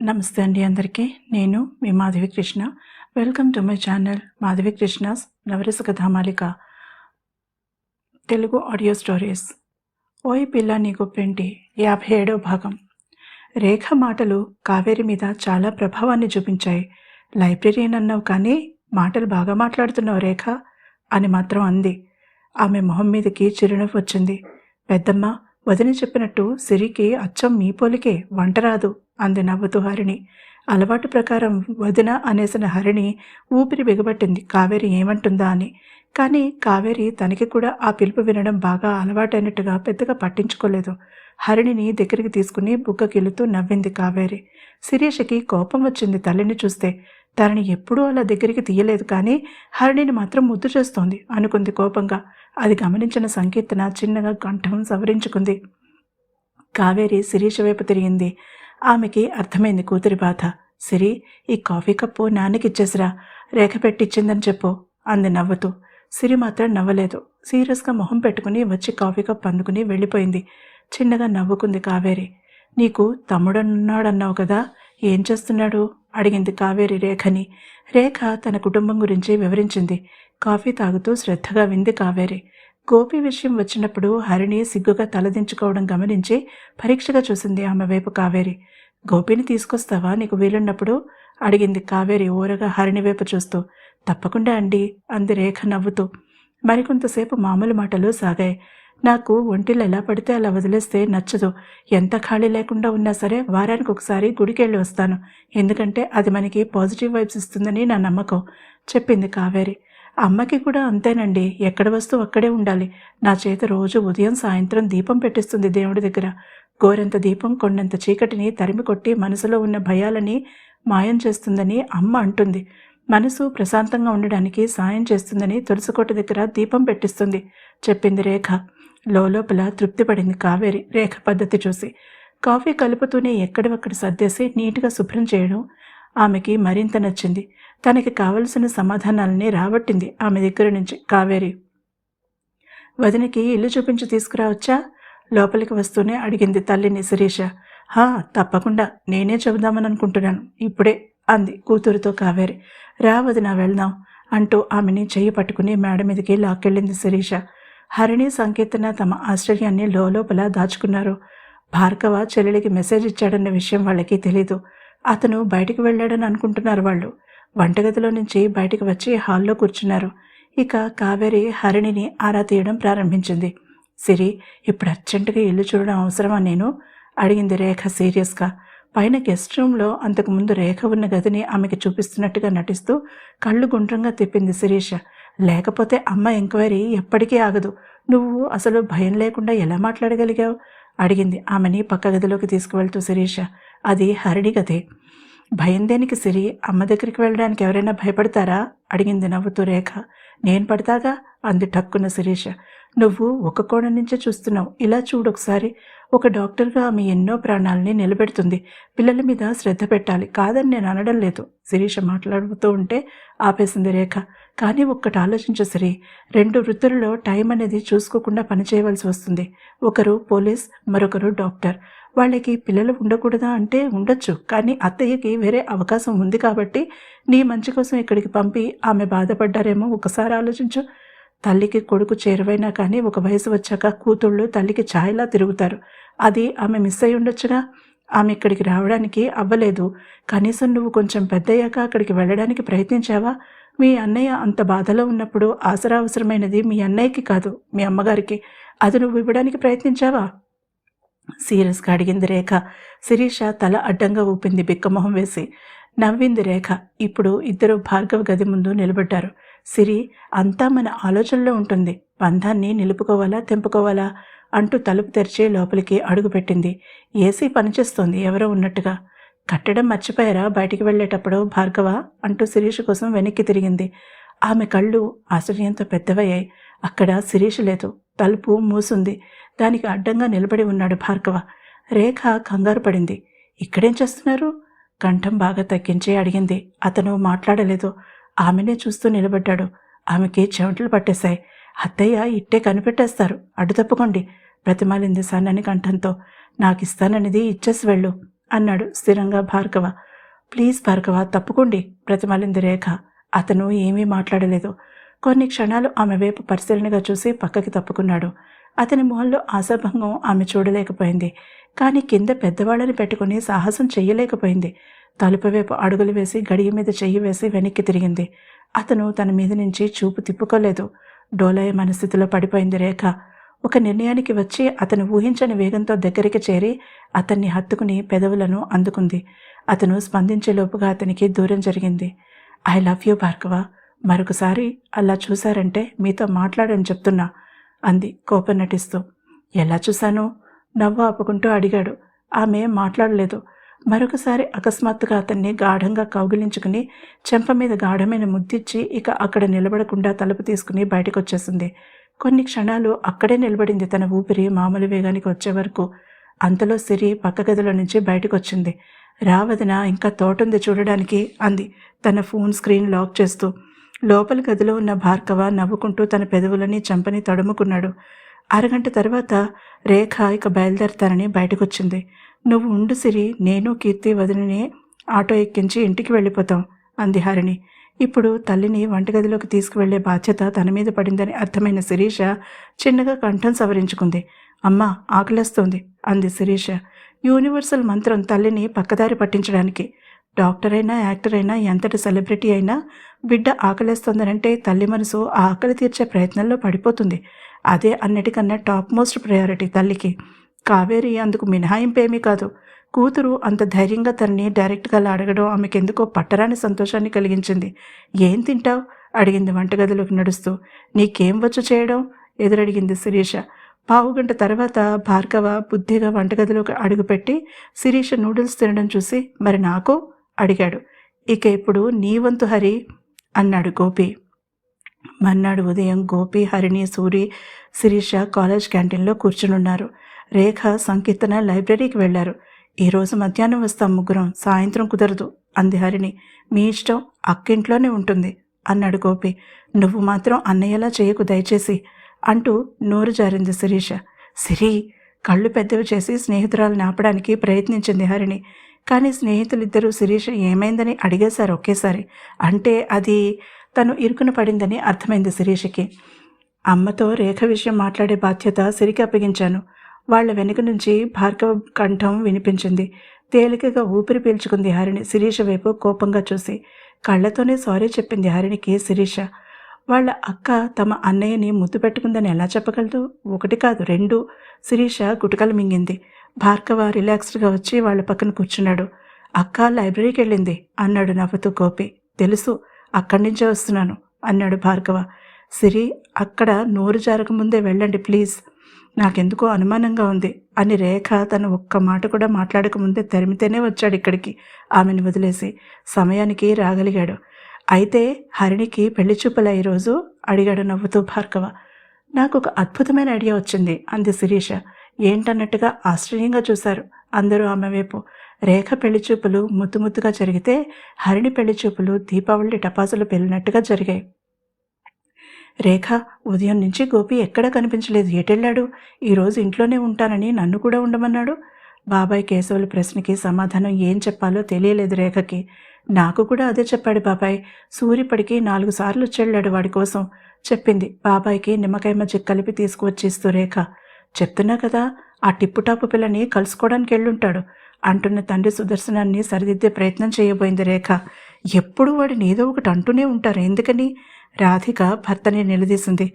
నమస్తే అండి అందరికీ. నేను మీ Madhavi Krishna. Welcome to my channel Madhavi Krishna's Navarasa Kathamalika Telugu audio stories. ఓయ్ పిల్ల నీకు పెంటి 57వ భాగం. రేఖ మాటలు కావేరి మీద చాలా ప్రభావాన్ని చూపించాయి. లైబ్రరీన్ అన్నావు కానీ మాటలు బాగా మాట్లాడుతున్నావు రేఖ అని మాత్రం అంది. ఆమె మొహం మీదకి చిరునవ్వు వచ్చింది. పెద్దమ్మ, వదిన చెప్పినట్టు సిరికి అచ్చం మీ పోలికే, వంట రాదు అంది నవ్వుతూ హరిణి. అలవాటు ప్రకారం వదిన అనేసిన హరిణి ఊపిరి బిగబట్టింది కావేరి ఏమంటుందా అని. కానీ కావేరి తనకి కూడా ఆ పిలుపు వినడం బాగా అలవాటైనట్టుగా పెద్దగా పట్టించుకోలేదు. హరిణిని దగ్గరికి తీసుకుని బుగ్గకిలుతూ నవ్వింది కావేరి. శిరీషకి కోపం వచ్చింది తల్లిని చూస్తే. తనని ఎప్పుడూ అలా దగ్గరికి తీయలేదు, కానీ హరిణిని మాత్రం ముద్దు చేస్తోంది అనుకుంది కోపంగా. అది గమనించిన సంకీర్తన చిన్నగా కంఠం సవరించుకుంది. కావేరి శిరీష వైపు తిరిగింది. ఆమెకి అర్థమైంది కూతురి బాధ. సిరి, ఈ కాఫీ కప్పు నాన్నకిచ్చేసిరా, రేఖ పెట్టిచ్చిందని చెప్పు అంది నవ్వుతూ. సిరి మాత్రం నవ్వలేదు. సీరియస్గా మొహం పెట్టుకుని వచ్చి కాఫీ కప్ అందుకుని వెళ్ళిపోయింది. చిన్నగా నవ్వుకుంది కావేరి. నీకు తమ్ముడున్నాడన్నావు కదా, ఏం చేస్తున్నాడు అడిగింది కావేరి రేఖని. రేఖ తన కుటుంబం గురించి వివరించింది. కాఫీ తాగుతూ శ్రద్ధగా వింది కావేరి. గోపి విషయం వచ్చినప్పుడు హరిణి సిగ్గుగా తలదించుకోవడం గమనించి పరీక్షగా చూసింది ఆమె వైపు కావేరి. గోపిని తీసుకొస్తావా నీకు వీలున్నప్పుడు అడిగింది కావేరి ఊరగా హరిణి వైపు చూస్తూ. తప్పకుండా అండి అంది రేఖ నవ్వుతూ. మరికొంతసేపు మామూలు మాటలు సాగాయి. నాకు ఒంటిలో ఎలా పడితే అలా వదిలేస్తే నచ్చదు. ఎంత ఖాళీ లేకుండా ఉన్నా సరే వారానికి ఒకసారి గుడికెళ్ళి వస్తాను, ఎందుకంటే అది మనకి పాజిటివ్ వైబ్స్ ఇస్తుందని నా నమ్మకం చెప్పింది కావేరి. అమ్మకి కూడా అంతేనండి, ఎక్కడ వస్తువు అక్కడే ఉండాలి. నా చేత రోజు ఉదయం సాయంత్రం దీపం పెట్టిస్తుంది దేవుడి దగ్గర. గోరంత దీపం కొండంత చీకటిని తరిమి కొట్టి మనసులో ఉన్న భయాలని మాయం చేస్తుందని అమ్మ అంటుంది. మనసు ప్రశాంతంగా ఉండడానికి సాయం చేస్తుందని తులసికోట దగ్గర దీపం పెట్టిస్తుంది చెప్పింది రేఖ. లోపల తృప్తిపడింది కావేరి రేఖ పద్ధతి చూసి. కాఫీ కలుపుతూనే ఎక్కడివక్కడ సర్దేసి నీట్గా శుభ్రం చేయడం ఆమెకి మరింత నచ్చింది. తనకి కావలసిన సమాధానాలని రాబట్టింది ఆమె దగ్గర నుంచి కావేరి. వదినకి ఇల్లు చూపించి తీసుకురావచ్చా లోపలికి వస్తూనే అడిగింది తల్లిని శిరీష. తప్పకుండా, నేనే చెబుదామని అనుకుంటున్నాను ఇప్పుడే అంది కూతురుతో కావేరి. రా వదిన వెళ్దాం అంటూ ఆమెని చెయ్యి పట్టుకుని మేడ మీదకి లాక్కెళ్ళింది శిరీష. హరిణి సంకీర్తన తమ ఆశ్చర్యాన్ని లోపల దాచుకున్నారు. భార్గవ చెల్లెలికి మెసేజ్ ఇచ్చాడన్న విషయం వాళ్ళకి తెలీదు. అతను బయటికి వెళ్ళాడని అనుకుంటున్నారు వాళ్ళు. వంటగదిలో నుంచి బయటికి వచ్చి హాల్లో కూర్చున్నారు. ఇక కావేరి హరిణిని ఆరా తీయడం ప్రారంభించింది. సిరి, ఇప్పుడు అర్జెంటుగా ఇల్లు చూడడం అవసరమా నేను అడిగింది రేఖ సీరియస్గా. పైన గెస్ట్ రూమ్లో అంతకుముందు రేఖ ఉన్న గదిని ఆమెకి చూపిస్తున్నట్టుగా నటిస్తూ కళ్ళు గుండ్రంగా తిప్పింది శిరీష. లేకపోతే అమ్మ ఎంక్వైరీ ఎప్పటికీ ఆగదు. నువ్వు అసలు భయం లేకుండా ఎలా మాట్లాడగలిగావు అడిగింది ఆమెని పక్క గదిలోకి తీసుకువెళ్తూ శిరీష. అది హరిణి గదే. భయం దేనికి సిరి, అమ్మ దగ్గరికి వెళ్ళడానికి ఎవరైనా భయపడతారా అడిగింది నవ్వుతూ రేఖ. నేను పడతాగా అంది టక్కున శిరీష. నువ్వు ఒక కోణం నుంచే చూస్తున్నావు, ఇలా చూడొకసారి. ఒక డాక్టర్గా ఆమె ఎన్నో ప్రాణాలని నిలబెడుతుంది. పిల్లల మీద శ్రద్ధ పెట్టాలి, కాదని నేను అనడం లేదు శిరీష మాట్లాడుతూ ఉంటే ఆపేసింది రేఖ. కానీ ఒక్కటి ఆలోచించు సిరి, 2 వృత్తులలో టైం అనేది చూసుకోకుండా పనిచేయవలసి వస్తుంది. ఒకరు పోలీస్, మరొకరు డాక్టర్. వాళ్ళకి పిల్లలు ఉండకూడదా అంటే ఉండొచ్చు, కానీ అత్తయ్యకి వేరే అవకాశం ఉంది కాబట్టి నీ మంచి కోసం ఇక్కడికి పంపి ఆమె బాధపడ్డారేమో ఒకసారి ఆలోచించు. తల్లికి కొడుకు చేరువైనా కానీ ఒక వయసు వచ్చాక కూతుళ్ళు తల్లికి ఛాయలా తిరుగుతారు. అది ఆమె మిస్ అయి ఉండొచ్చుగా. ఆమె ఇక్కడికి రావడానికి అవ్వలేదు. కనీసం నువ్వు కొంచెం పెద్దయ్యాక అక్కడికి వెళ్ళడానికి ప్రయత్నించావా? మీ అన్నయ్య అంత బాధలో ఉన్నప్పుడు ఆసరా అవసరమైనది మీ అన్నయ్యకి కాదు, మీ అమ్మగారికి. అది నువ్వు ఇవ్వడానికి ప్రయత్నించావా సీరియస్గా అడిగింది రేఖ. శిరీష తల అడ్డంగా ఊపింది బిక్కమొహం వేసి. నవ్వింది రేఖ. ఇప్పుడు ఇద్దరు భార్గవ గది ముందు నిలబడ్డారు. సిరి, అంతా మన ఆలోచనలో ఉంటుంది. బంధాన్ని నిలుపుకోవాలా తెంపుకోవాలా అంటూ తలుపు తెరిచి లోపలికి అడుగుపెట్టింది. ఏసీ పనిచేస్తోంది ఎవరో ఉన్నట్టుగా. కట్టడం మర్చిపోయారా బయటికి వెళ్ళేటప్పుడు భార్గవ అంటూ శిరీష కోసం వెనక్కి తిరిగింది. ఆమె కళ్ళు ఆశ్చర్యంతో పెద్దవయ్యాయి. అక్కడ శిరీష లేదు, తలుపు మూసుంది. దానికి అడ్డంగా నిలబడి ఉన్నాడు భార్గవ. రేఖ కంగారు పడింది. ఇక్కడేం చేస్తున్నారు కంఠం బాగా తగ్గించి అడిగింది. అతను మాట్లాడలేదు. ఆమెనే చూస్తూ నిలబడ్డాడు. ఆమెకి చెమటలు పట్టేశాయి. అత్తయ్య ఇట్టే కనిపెట్టేస్తారు, అడ్డు తప్పుకోండి బ్రతిమాలింది సన్నని కంఠంతో. నాకిస్తాననేది ఇచ్చేసి వెళ్ళు అన్నాడు స్థిరంగా భార్గవ. ప్లీజ్ భార్గవ, తప్పుకోండి బ్రతిమాలింది రేఖ. అతను ఏమీ మాట్లాడలేదు. కొన్ని క్షణాలు ఆమె వైపు పరిశీలనగా చూసి పక్కకి తప్పుకున్నాడు. అతని మొహంలో ఆశాభంగం ఆమె చూడలేకపోయింది. కానీ కింద పెద్దవాళ్ళని పెట్టుకుని సాహసం చెయ్యలేకపోయింది. తలుపు వైపు అడుగులు వేసి గడియ మీద చెయ్యి వేసి వెనక్కి తిరిగింది. అతను తన మీద నుంచి చూపు తిప్పుకోలేదు. డోలాయ మనస్థితిలో పడిపోయింది రేఖ. ఒక నిర్ణయానికి వచ్చి అతను ఊహించని వేగంతో దగ్గరికి చేరి అతన్ని హత్తుకుని పెదవులను అందుకుంది. అతను స్పందించేలోపుగా అతనికి దూరం జరిగింది. ఐ లవ్ యూ భార్గవ, మరొకసారి అలా చూశారంటే మీతో మాట్లాడని చెప్తున్నా అంది కోపం నటిస్తూ. ఎలా చూశాను? నవ్వు ఆపుకుంటూ అడిగాడు. ఆమె మాట్లాడలేదు. మరొకసారి అకస్మాత్తుగా అతన్ని గాఢంగా కౌగిలించుకుని చెంప మీద గాఢమైన ముద్దిచ్చి ఇక అక్కడ నిలబడకుండా తలుపు తీసుకుని బయటకొచ్చేసింది. కొన్ని క్షణాలు అక్కడే నిలబడింది, తన ఊపిరి మామూలు వేగానికి వచ్చే వరకు. అంతలో సిరి పక్క గదిలో నుంచి బయటకొచ్చింది. రావదిన, ఇంకా తోటుంది చూడడానికి అంది తన ఫోన్ స్క్రీన్ లాక్ చేస్తూ. లోపల గదిలో ఉన్న భార్గవ నవ్వుకుంటూ తన పెదవులని చెంపని తడుముకున్నాడు. అరగంట తర్వాత రేఖ ఇక బయలుదేరతానని బయటకొచ్చింది. నువ్వు ఉండు సిరి, నేను కీర్తి వదిలిని ఆటో ఎక్కించి ఇంటికి వెళ్ళిపోతాం అంది హరిణి. ఇప్పుడు తల్లిని వంటగదిలోకి తీసుకువెళ్లే బాధ్యత తన మీద పడిందని అర్థమైన శిరీష చిన్నగా కంఠం సవరించుకుంది. అమ్మా, ఆకలేస్తోంది అంది శిరీష. యూనివర్సల్ మంత్రం తల్లిని పక్కదారి పట్టించడానికి. డాక్టర్ అయినా యాక్టర్ అయినా ఎంతటి సెలబ్రిటీ అయినా బిడ్డ ఆకలేస్తోందనంటే తల్లి మనసు ఆ ఆకలి తీర్చే ప్రయత్నంలో పడిపోతుంది. అదే అన్నిటికన్నా టాప్ మోస్ట్ ప్రయారిటీ తల్లికి. కావేరి అందుకు మినహాయింపేమీ కాదు. కూతురు అంత ధైర్యంగా తనని డైరెక్ట్గా అలా అడగడం ఆమెకెందుకో పట్టరాని సంతోషాన్ని కలిగించింది. ఏం తింటావు అడిగింది వంటగదిలోకి నడుస్తూ. నీకేం వచ్చు చేయడం ఎదురడిగింది శిరీష. పావుగంట తర్వాత భార్గవ బుద్ధిగా వంటగదిలోకి అడుగుపెట్టి శిరీష నూడిల్స్ తినడం చూసి మరి నాకు అడిగాడు. ఇక ఇప్పుడు నీ వంతు హరి అన్నాడు గోపి. మర్నాడు ఉదయం గోపి, హరిణి, సూరి, శిరీష కాలేజ్ క్యాంటీన్లో కూర్చునున్నారు. రేఖ, సంకీర్తన లైబ్రరీకి వెళ్లారు. ఈరోజు మధ్యాహ్నం వస్తాం ముగ్గురం, సాయంత్రం కుదరదు అంది హరిణి. మీ ఇష్టం, అక్కింట్లోనే ఉంటుంది అన్నాడు గోపి. నువ్వు మాత్రం అన్నయ్యలా చేయకు దయచేసి అంటూ నోరు జారింది శిరీష. సిరి కళ్ళు పెద్దవి చేసి స్నేహితురాలను ఆపడానికి ప్రయత్నించింది హరిణి. కానీ స్నేహితులిద్దరూ శిరీష ఏమైందని అడిగేశారు ఒకేసారి. అంటే అది తను ఇరుకున పడిందని అర్థమైంది శిరీషకి. అమ్మతో రేఖ విషయం మాట్లాడే బాధ్యత సిరికి అప్పగించాను. వాళ్ల వెనుక నుంచి భార్గవ కంఠం వినిపించింది. తేలికగా ఊపిరి పీల్చుకుంది హరిణి శిరీష వైపు కోపంగా చూసి. కళ్లతోనే సారీ చెప్పింది హరిణికి శిరీష. వాళ్ళ అక్క తమ అన్నయ్యని ముద్దు పెట్టుకుందని ఎలా చెప్పగలదు? ఒకటి కాదు, రెండు. శిరీష గుటకలు మింగింది. భార్గవ రిలాక్స్డ్గా వచ్చి వాళ్ళ పక్కన కూర్చున్నాడు. అక్క లైబ్రరీకి వెళ్ళింది అన్నాడు నవ్వుతూ గోపి. తెలుసు, అక్కడి నుంచే వస్తున్నాను అన్నాడు భార్గవ. సిరి, అక్కడ నోరు జారకముందే వెళ్ళండి ప్లీజ్, నాకెందుకో అనుమానంగా ఉంది అని రేఖ తను ఒక్క మాట కూడా మాట్లాడకముందే తరిమితేనే వచ్చాడు ఇక్కడికి ఆమెను వదిలేసి. సమయానికి రాగలిగాడు. అయితే హరిణికి పెళ్లి చూపులా ఈరోజు అడిగాడు నవ్వుతూ భార్గవ. నాకు ఒక అద్భుతమైన ఐడియా వచ్చింది అంది శిరీష. ఏంటన్నట్టుగా ఆశ్చర్యంగా చూశారు అందరూ ఆమె వైపు. రేఖ పెళ్లిచూపులు ముద్దు ముద్దుగా జరిగితే హరిణి పెళ్లిచూపులు దీపావళి టపాసులు పెళ్ళినట్టుగా జరిగాయి. రేఖ, ఉదయం నుంచి గోపి ఎక్కడా కనిపించలేదు, ఎటెళ్ళాడు? ఈరోజు ఇంట్లోనే ఉంటానని నన్ను కూడా ఉండమన్నాడు. బాబాయ్ కేశవుల ప్రశ్నకి సమాధానం ఏం చెప్పాలో తెలియలేదు రేఖకి. నాకు కూడా అదే చెప్పాడు బాబాయ్. సూరిపడికి 4 సార్లు వచ్చేళ్ళాడు వాడి కోసం చెప్పింది బాబాయ్కి నిమ్మకాయ మధ్య కలిపి తీసుకువచ్చిస్తూ రేఖ. చెప్తున్నా కదా, ఆ టిప్పుటాపు పిల్లని కలుసుకోవడానికి వెళ్ళుంటాడు అంటున్న తండ్రి సుదర్శనాన్ని సరిదిద్దే ప్రయత్నం చేయబోయింది రేఖ. ఎప్పుడూ వాడిని ఏదో ఒకటి అంటూనే ఉంటారు, ఎందుకని? రాధిక భర్తని నిలదీసింది.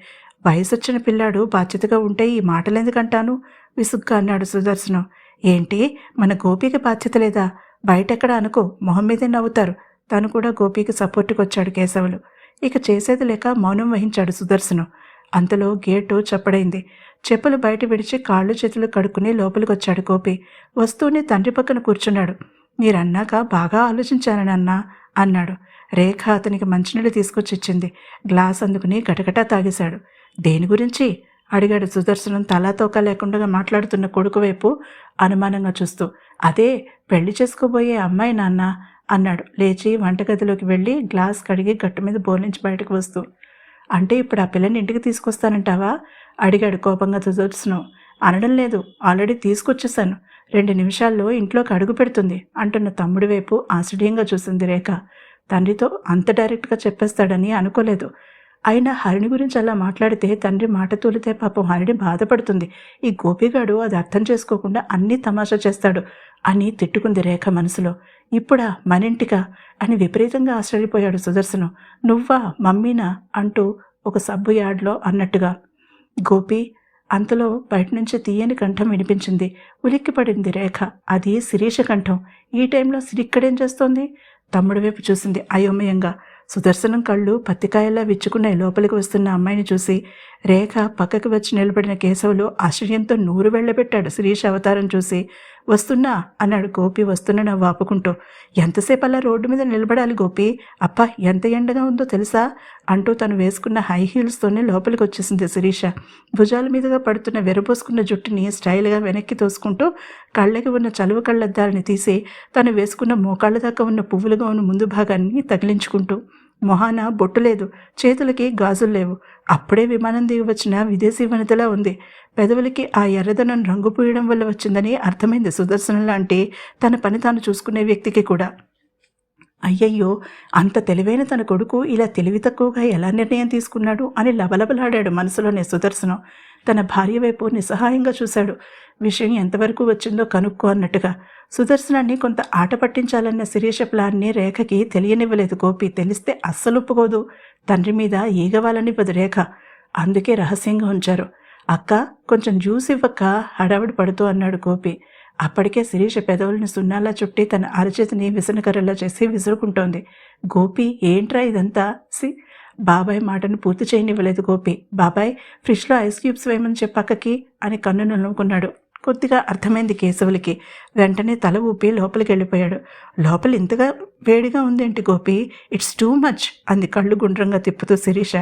వయసొచ్చిన పిల్లాడు బాధ్యతగా ఉంటే ఈ మాటలెందుకంటాను విసుగ్గా అన్నాడు సుదర్శనం. ఏంటి, మన గోపికి బాధ్యత లేదా? బయటెక్కడ అనుకో, మొహం మీదే నవ్వుతారు. తను కూడా గోపికి సపోర్టుకొచ్చాడు కేశవులు. ఇక చేసేది లేక మౌనం వహించాడు సుదర్శనం. అంతలో గేటు చప్పుడైంది. చెప్పులు బయట విడిచి కాళ్ళు చేతులు కడుక్కుని లోపలికొచ్చాడు గోపి. వస్తూనే తండ్రి పక్కన కూర్చున్నాడు. మీరన్నాక బాగా ఆలోచించానన్నా అన్నాడు. రేఖ అతనికి మంచినీళ్ళు తీసుకొచ్చిచ్చింది. గ్లాస్ అందుకుని గటగటా తాగేశాడు. దేని గురించి అడిగాడు సుదర్శనం తలా తోక లేకుండా మాట్లాడుతున్న కొడుకు వైపు అనుమానంగా చూస్తూ. అదే, పెళ్లి చేసుకోబోయే అమ్మాయి నాన్న అన్నాడు లేచి వంటగదిలోకి వెళ్ళి గ్లాస్ కడిగి గట్టు మీద బోర్లించి బయటకు వస్తూ. అంటే ఇప్పుడు ఆ పిల్లని ఇంటికి తీసుకొస్తానంటావా అడిగాడు కోపంగా సుదర్శనం. అనడం లేదు, ఆల్రెడీ తీసుకొచ్చేసాను, 2 నిమిషాల్లో ఇంట్లోకి అడుగు పెడుతుంది అంటున్న తమ్ముడి వైపు ఆశ్చర్యంగా చూసింది రేఖ. తండ్రితో అంత డైరెక్ట్గా చెప్పేస్తాడని అనుకోలేదు. అయినా హరిణి గురించి అలా మాట్లాడితే తండ్రి మాట తూలితే పాపం హరిణి బాధపడుతుంది. ఈ గోపిగాడు అది అర్థం చేసుకోకుండా అన్నీ తమాషా చేస్తాడు అని తిట్టుకుంది రేఖ మనసులో. ఇప్పుడా మనింటికా అని విపరీతంగా ఆశ్చర్యపోయాడు సుదర్శనం. నువ్వా మమ్మీనా అంటూ ఒక సబ్బు యార్డ్లో అన్నట్టుగా. గోపి అంతలో బయట నుంచి తీయని కంఠం వినిపించింది. ఉలిక్కిపడింది రేఖ. అది శిరీష కంఠం. ఈ టైంలో సిరిక్కడేం చేస్తోంది? తమ్ముడి వైపు చూసింది అయోమయంగా. సుదర్శనం కళ్ళు పత్తికాయల్లా విచ్చుకున్నాయి. లోపలికి వస్తున్న అమ్మాయిని చూసి రేఖ పక్కకి వచ్చి నిలబడిన కేశవులు ఆశ్చర్యంతో నూరు వెళ్ళబెట్టాడు శిరీష అవతారం చూసి. వస్తున్నా అన్నాడు గోపి వస్తున్న నవ్వు ఆపుకుంటూ. ఎంతసేపు అలా రోడ్డు మీద నిలబడాలి గోపి? అప్పా ఎంత ఎండగా ఉందో తెలుసా అంటూ తను వేసుకున్న హై హీల్స్తోనే లోపలికి వచ్చేసింది శిరీష. భుజాల మీదుగా పడుతున్న వెరబోసుకున్న జుట్టుని స్టైల్గా వెనక్కి తోసుకుంటూ కళ్ళకి ఉన్న చలువ కళ్ళద్దాలని తీసి తను వేసుకున్న మోకాళ్ళ దాకా ఉన్న పువ్వులుగా ఉన్న ముందు భాగాన్ని తగిలించుకుంటూ. మొహాన బొట్టు లేదు, చేతులకి గాజులు లేవు. అప్పుడే విమానం దిగి వచ్చిన విదేశీ వనితలా ఉంది. పెదవులకి ఆ ఎర్రదనం రంగు పూయడం వల్ల వచ్చిందని అర్థమైంది సుదర్శనం లాంటి తన పని తాను చూసుకునే వ్యక్తికి కూడా. అయ్యయ్యో, అంత తెలివైన తన కొడుకు ఇలా తెలివి తక్కువగా ఎలా నిర్ణయం తీసుకున్నాడు అని లబలబలాడాడు మనసులోనే సుదర్శనం. తన భార్య వైపు నిస్సహాయంగా చూశాడు. విషయం ఎంతవరకు వచ్చిందో కనుక్కో అన్నట్టుగా. సుదర్శనాన్ని కొంత ఆట పట్టించాలన్న శిరీష ప్లాన్ని రేఖకి తెలియనివ్వలేదు గోపి. తెలిస్తే అస్సలు ఒప్పుకోదు. తండ్రి మీద ఈగవాలనివ్వదు రేఖ. అందుకే రహస్యంగా ఉంచారు. అక్క కొంచెం జ్యూస్ ఇవ్వక్క హడావిడి పడుతూ అన్నాడు గోపి. అప్పటికే శిరీష పెదవులను సున్నాలా చుట్టి తన అరచేతిని విసనకర్రలా చేసి విసురుకుంటోంది. గోపి ఏంట్రా ఇదంతా? బాబాయ్ మాటను పూర్తి చేయనివ్వలేదు గోపి. బాబాయ్ ఫ్రిడ్జ్లో ఐస్ క్యూబ్స్ వేయమని చెప్పక్కకి అని కన్ను నలుముకున్నాడు. కొద్దిగా అర్థమైంది కేశవులకి. వెంటనే తల ఊపి లోపలికి వెళ్ళిపోయాడు. లోపల ఇంతగా వేడిగా ఉందేంటి గోపి? ఇట్స్ టూ మచ్ అంది కళ్ళు గుండ్రంగా తిప్పుతూ శిరీష.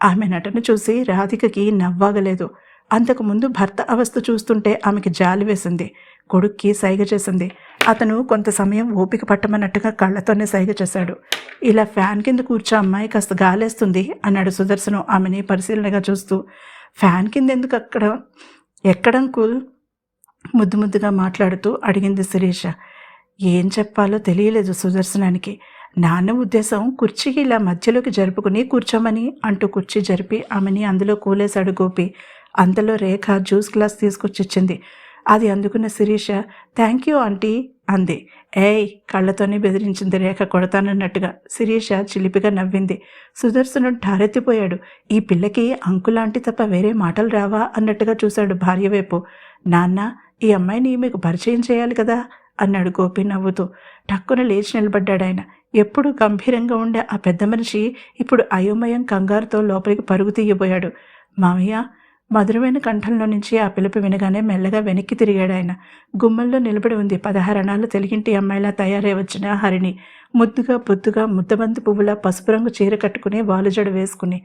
ఆమె నటన చూసి రాధికకి నవ్వాగలేదు. అంతకుముందు భర్త అవస్థ చూస్తుంటే ఆమెకి జాలి వేసింది. కొడుక్కి సైగ చేసింది. అతను కొంత సమయం ఓపిక పట్టమన్నట్టుగా కళ్ళతోనే సైగ చేశాడు. ఇలా ఫ్యాన్ కింద కూర్చో అమ్మాయి, కాస్త గాలేస్తుంది అన్నాడు సుదర్శనం ఆమెని పరిశీలనగా చూస్తూ. ఫ్యాన్ కింద ఎందుకు ఎక్కడంకుల్ ముద్దు ముద్దుగా మాట్లాడుతూ అడిగింది శిరీష. ఏం చెప్పాలో తెలియలేదు సుదర్శనానికి. నాన్న ఉద్దేశం కుర్చీకి ఇలా మధ్యలోకి జరుపుకుని కూర్చోమని అంటూ కుర్చీ జరిపి ఆమెని అందులో కూలేశాడు గోపి. అంతలో రేఖ జ్యూస్ గ్లాస్ తీసుకొచ్చిచ్చింది. అది అందుకున్న శిరీష థ్యాంక్ యూ ఆంటీ అంది. ఏయ్ కళ్ళతోనే బెదిరించింది రేఖ కొడతానన్నట్టుగా. శిరీష చిలిపిగా నవ్వింది. సుదర్శనుడు ఠారెత్తిపోయాడు. ఈ పిల్లకి అంకులాంటి తప్ప వేరే మాటలు రావా అన్నట్టుగా చూశాడు భార్య వైపు. నాన్న ఈ అమ్మాయిని మీకు పరిచయం చేయాలి కదా అన్నాడు గోపి నవ్వుతూ. టక్కున లేచి నిలబడ్డాడాయన. ఎప్పుడు గంభీరంగా ఉండే ఆ పెద్ద మనిషి ఇప్పుడు అయోమయం కంగారుతో లోపలికి పరుగు తీయబోయాడు. మామయ్య మధురమైన కంఠంలో నుంచి ఆ పిలుపు వినగానే మెల్లగా వెనక్కి తిరిగాడాయన. గుమ్మల్లో నిలబడి ఉంది 16 అణాలు తెలుగింటి అమ్మాయిలా తయారై వచ్చిన హరిణి. ముద్దుగా బొద్దుగా ముద్దబంతి పువ్వులా పసుపు రంగు చీర కట్టుకుని వాలుజడ వేసుకుని.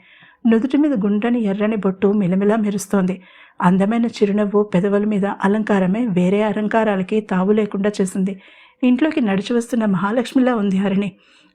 నుదుటి మీద గుండ్రని ఎర్రని బొట్టు మిలమిలా మెరుస్తోంది. అందమైన చిరునవ్వు పెదవుల మీద అలంకారమే వేరే అలంకారాలకి తావు లేకుండా చేసింది. ఇంట్లోకి నడిచి వస్తున్న మహాలక్ష్మిలా ఉంది హరిణి.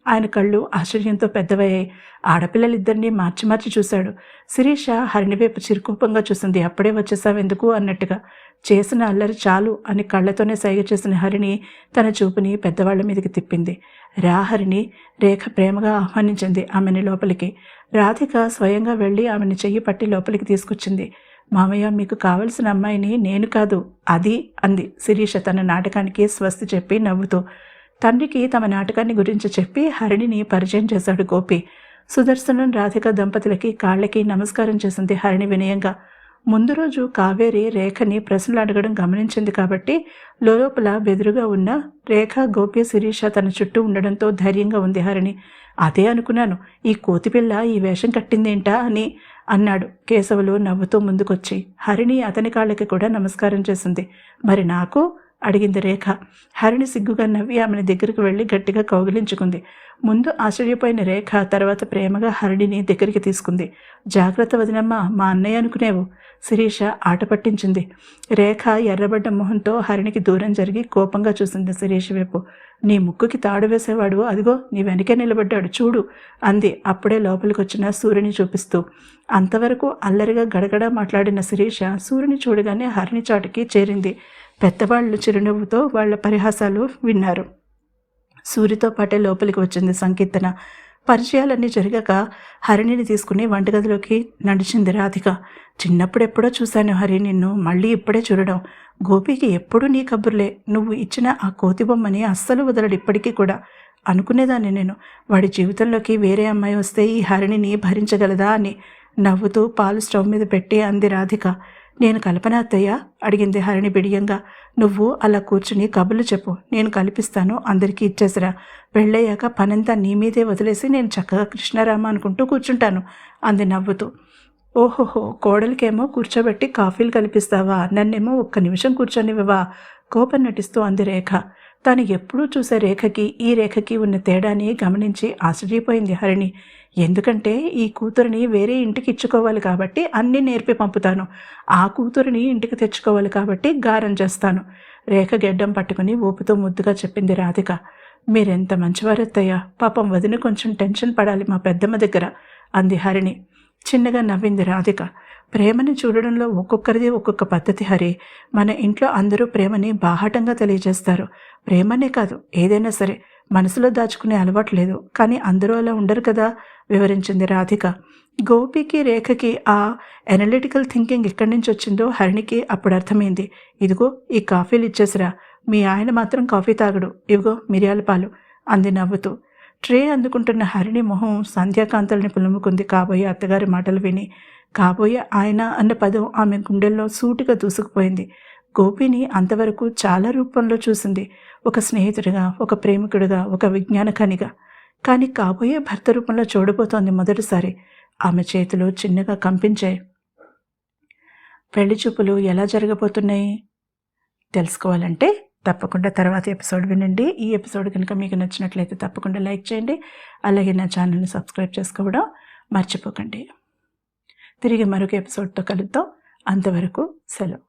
ఆయన కళ్ళు ఆశ్చర్యంతో పెద్దవయ్యాయి. ఆడపిల్లలిద్దరినీ మార్చి మార్చి చూశాడు. శిరీష హరిణి వైపు చిరుకోపంగా చూసింది. అప్పుడే వచ్చేసావెందుకు అన్నట్టుగా. చేసిన అల్లరి చాలు అని కళ్ళతోనే సైగ చేసిన హరిణి తన చూపుని పెద్దవాళ్ల మీదకి తిప్పింది. రా హరిణి, రేఖ ప్రేమగా ఆహ్వానించింది ఆమెని లోపలికి. రాధిక స్వయంగా వెళ్ళి ఆమెని చెయ్యి పట్టి లోపలికి తీసుకొచ్చింది. మామయ్య మీకు కావలసిన అమ్మాయిని నేను కాదు అది అంది శిరీష తన నాటకానికి స్వస్తి చెప్పి నవ్వుతూ. తండ్రికి తమ నాటకాన్ని గురించి చెప్పి హరిణిని పరిచయం చేశాడు గోపి. సుదర్శనం రాధిక దంపతులకి కాళ్ళకి నమస్కారం చేసింది హరిణి వినయంగా. ముందు రోజు కావేరి రేఖని ప్రశ్నలు అడగడం గమనించింది కాబట్టి లోపల బెదురుగా ఉన్న రేఖ గోపి శిరీష తన చుట్టూ ఉండడంతో ధైర్యంగా ఉంది హరిణి. అదే అనుకున్నాను, ఈ కోతిపిల్ల ఈ వేషం కట్టిందేంటా అని అన్నాడు కేశవులు నవ్వుతూ ముందుకొచ్చి. హరిణి అతని కాళ్ళకి కూడా నమస్కారం చేసింది. మరి నాకు అడిగింది రేఖ. హరిణి సిగ్గుగా నవ్వి ఆమెను దగ్గరికి వెళ్ళి గట్టిగా కౌగిలించుకుంది. ముందు ఆశ్చర్యపోయిన రేఖ తర్వాత ప్రేమగా హరిణిని దగ్గరికి తీసుకుంది. జాగ్రత్త వదినమ్మా, మా అన్నయ్య అనుకునేవు. శిరీష ఆట పట్టించింది. రేఖ ఎర్రబడ్డ మొహంతో హరిణికి దూరం జరిగి కోపంగా చూసింది శిరీష వైపు. నీ ముక్కుకి తాడు వేసేవాడు అదిగో నీ వెనకే నిలబడ్డాడు చూడు అంది అప్పుడే లోపలికొచ్చిన సూర్యుని చూపిస్తూ. అంతవరకు అల్లరిగా గడగడా మాట్లాడిన శిరీష సూర్యుని చూడగానే హరిణి చాటుకి చేరింది. పెద్దవాళ్ళు చిరునవ్వుతో వాళ్ల పరిహాసాలు విన్నారు. సూర్యతో పాటే లోపలికి వచ్చింది సంకీర్తన. పరిచయాలన్నీ జరిగాక హరిణిని తీసుకుని వంటగదిలోకి నడిచింది రాధిక. చిన్నప్పుడెప్పుడో చూశాను హరి నిన్ను, మళ్ళీ ఇప్పుడే చూడడం. గోపికి ఎప్పుడూ నీ కబుర్లే. నువ్వు ఇచ్చిన ఆ కోతి బొమ్మని అస్సలు వదలడు ఇప్పటికీ కూడా. అనుకునేదాన్ని నేను, వాడి జీవితంలోకి వేరే అమ్మాయి వస్తే ఈ హరిణిని భరించగలదా అని. నవ్వుతూ పాలు స్టవ్ మీద పెట్టి అంది రాధిక. నేను కల్పన అత్తయ్య అడిగింది హరిణి బిడియంగా. నువ్వు అలా కూర్చుని కబుర్లు చెప్పు, నేను కల్పిస్తాను, అందరికీ ఇచ్చేసిరా. పెళ్ళయ్యాక పనంతా నీ మీదే వదిలేసి నేను చక్కగా కృష్ణారామ అనుకుంటూ కూర్చుంటాను అంది నవ్వుతూ. ఓహోహో, కోడలికేమో కూర్చోబెట్టి కాఫీలు కల్పిస్తావా, నన్నేమో ఒక్క నిమిషం కూర్చొనివ్వవా? కోపం నటిస్తూ అంది రేఖ. తాను ఎప్పుడూ చూసే రేఖకి ఈ రేఖకి ఉన్న తేడాని గమనించి ఆశ్చర్యపోయింది హరిణి. ఎందుకంటే ఈ కూతురిని వేరే ఇంటికి ఇచ్చుకోవాలి కాబట్టి అన్నీ నేర్పి పంపుతాను, ఆ కూతురిని ఇంటికి తెచ్చుకోవాలి కాబట్టి గారం చేస్తాను. రేఖ గెడ్డం పట్టుకుని ఊపుతూ ముద్దుగా చెప్పింది రాధిక. మీరెంత మంచివారెత్తయ్యా, పాపం వదిన కొంచెం టెన్షన్ పడాలి మా పెద్దమ్మ దగ్గర అంది హరిణి. చిన్నగా నవ్వింది రాధిక. ప్రేమని చూడడంలో ఒక్కొక్కరిది ఒక్కొక్క పద్ధతి హరి. మన ఇంట్లో అందరూ ప్రేమని బాహాటంగా తెలియజేస్తారు. ప్రేమనే కాదు, ఏదైనా సరే మనసులో దాచుకునే అలవాటు లేదు. కానీ అందరూ అలా ఉండరు కదా వివరించింది రాధిక. గోపికి రేఖకి ఆ ఎనలిటికల్ థింకింగ్ ఎక్కడి నుంచి వచ్చిందో హరిణికి అప్పుడు అర్థమైంది. ఇదిగో ఈ కాఫీలు ఇచ్చేసిరా, మీ ఆయన మాత్రం కాఫీ తాగడు, ఇవిగో మిరియాల పాలు అంది నవ్వుతూ. ట్రే అందుకుంటున్న హరిణి మొహం సంధ్యాకాంతల్ని పులుముకుంది కాబోయే అత్తగారి మాటలు విని. కాబోయే ఆయన అన్న పదం ఆమె గుండెల్లో సూటిగా దూసుకుపోయింది. గోపిని అంతవరకు చాలా రూపంలో చూసింది. ఒక స్నేహితుడిగా, ఒక ప్రేమికుడిగా, ఒక విజ్ఞానకానిగా. కానీ కాబోయే భర్త రూపంలో చూడబోతోంది మొదటిసారి. ఆమె చేతులు చిన్నగా కంపించాయి. పెళ్లి చూపులు ఎలా జరగబోతున్నాయి తెలుసుకోవాలంటే తప్పకుండా తర్వాత ఎపిసోడ్ వినండి. ఈ ఎపిసోడ్ కనుక మీకు నచ్చినట్లయితే తప్పకుండా లైక్ చేయండి. అలాగే నా ఛానల్ని సబ్స్క్రైబ్ చేసుకోవడం మర్చిపోకండి. తిరిగి మరొక ఎపిసోడ్తో కలుద్దాం. అంతవరకు సెలవు.